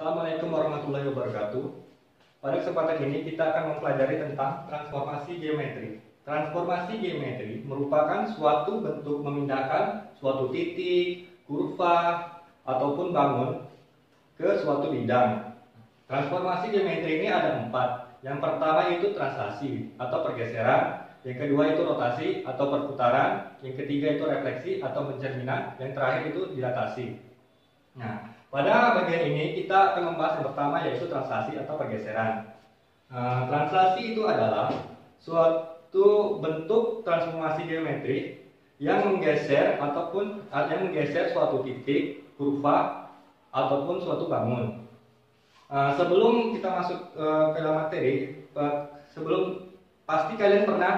Assalamualaikum warahmatullahi wabarakatuh. Pada kesempatan ini kita akan mempelajari tentang transformasi geometri. Transformasi geometri merupakan suatu bentuk memindahkan suatu titik, kurva, ataupun bangun ke suatu bidang. Transformasi geometri ini ada 4. Yang pertama yaitu translasi atau pergeseran. Yang kedua itu rotasi atau perputaran. Yang ketiga itu refleksi atau pencerminan. Yang terakhir itu dilatasi. Nah, pada bagian ini kita akan membahas yang pertama yaitu translasi atau pergeseran. Translasi itu adalah suatu bentuk transformasi geometri yang menggeser suatu titik, kurva, ataupun suatu bangun. Sebelum kita masuk ke dalam materi, pasti kalian pernah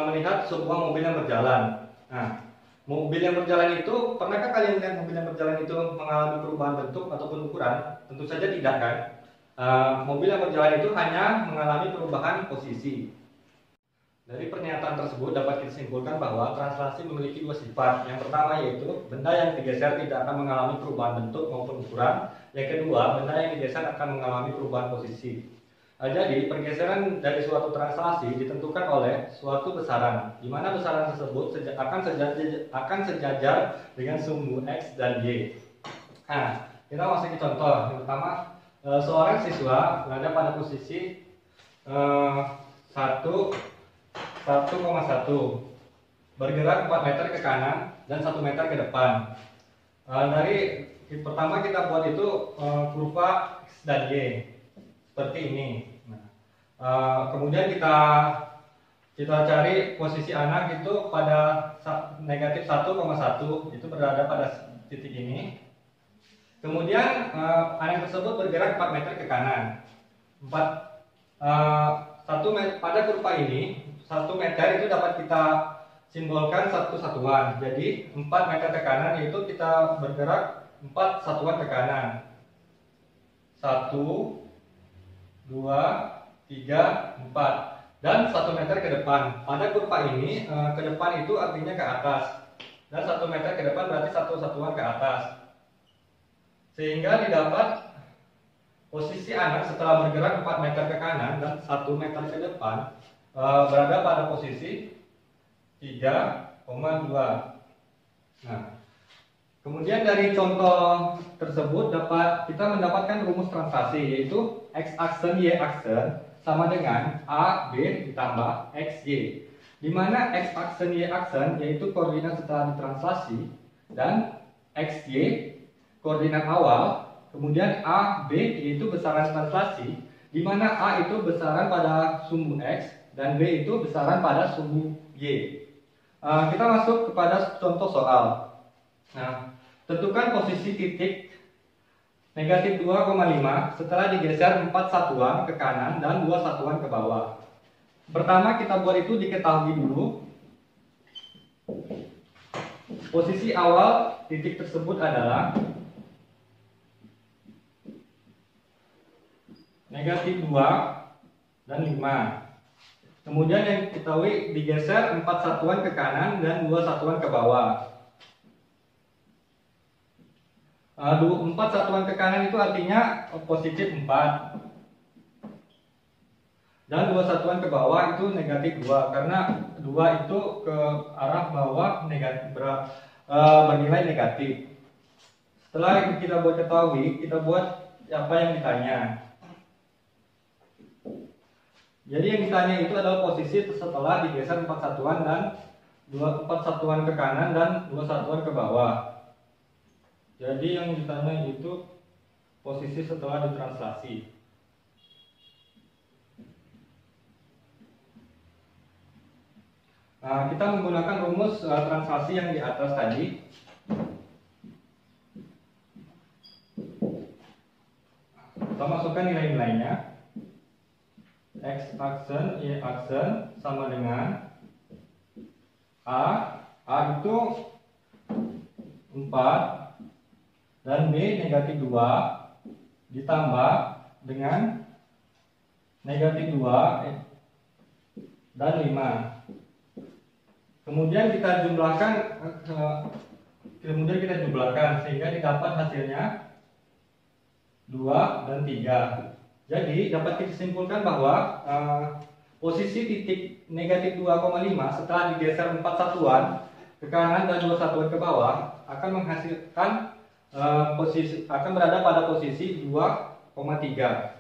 melihat sebuah mobil yang berjalan. Nah, mobil yang berjalan itu, pernahkah kalian melihat mobil yang berjalan itu mengalami perubahan bentuk ataupun ukuran? Tentu saja tidak, kan? Mobil yang berjalan itu hanya mengalami perubahan posisi. Dari pernyataan tersebut dapat kita simpulkan bahwa translasi memiliki 2 sifat. Yang pertama yaitu benda yang digeser tidak akan mengalami perubahan bentuk maupun ukuran. Yang kedua, benda yang digeser akan mengalami perubahan posisi. Jadi pergeseran dari suatu translasi ditentukan oleh suatu besaran, di mana besaran tersebut akan sejajar dengan sumbu X dan Y. Nah, kita masuk ke contoh. Yang pertama, seorang siswa berada pada posisi 1,1, bergerak 4 meter ke kanan dan 1 meter ke depan. Pertama kita buat itu kurva X dan Y seperti ini. Kemudian kita cari posisi anak itu pada negatif 1,1, itu berada pada titik ini. Kemudian anak tersebut bergerak 4 meter ke kanan. Pada kurva ini 1 meter itu dapat kita simbolkan satu satuan. Jadi 4 meter ke kanan itu kita bergerak 4 satuan ke kanan. 1, 2, 3, 4, dan 1 meter ke depan. Pada kurva ini ke depan itu artinya ke atas, dan 1 meter ke depan berarti satu satuan ke atas. Sehingga didapat posisi anak setelah bergerak 4 meter ke kanan dan 1 meter ke depan berada pada posisi 3,2. Nah, kemudian dari contoh tersebut kita mendapatkan rumus translasi, yaitu X aksen Y aksen sama dengan A, B ditambah X, Y. Di mana X aksen Y aksen yaitu koordinat setelah ditranslasi, dan X, Y koordinat awal, kemudian A, B yaitu besaran translasi, di mana A itu besaran pada sumbu X dan B itu besaran pada sumbu Y. Kita masuk kepada contoh soal. Nah, tentukan posisi titik negatif 2,5 setelah digeser 4 satuan ke kanan dan 2 satuan ke bawah. Pertama kita buat itu diketahui dulu. Posisi awal titik tersebut adalah negatif 2 dan 5. Kemudian yang diketahui digeser 4 satuan ke kanan dan 2 satuan ke bawah. 4 satuan ke kanan itu artinya positif 4, dan 2 satuan ke bawah itu negatif 2, karena 2 itu ke arah bawah bernilai negatif. Setelah kita buat ketahui, kita buat apa yang ditanya. Jadi yang ditanya itu adalah posisi setelah digeser 4 satuan dan 4 satuan ke kanan dan 2 satuan ke bawah. Jadi yang ditanya itu posisi setelah ditranslasi. Nah, kita menggunakan rumus translasi yang di atas tadi. Kita masukkan nilai-nilainya. X aksen, Y aksen sama dengan A itu 4 dan B negatif 2 ditambah dengan negatif 2 dan 5. Kemudian kita jumlahkan sehingga didapat hasilnya 2, dan 3. Jadi dapat kita simpulkan bahwa posisi titik negatif 2,5 setelah digeser 4 satuan ke kanan dan 2 satuan ke bawah akan menghasilkan akan berada pada posisi 2,3.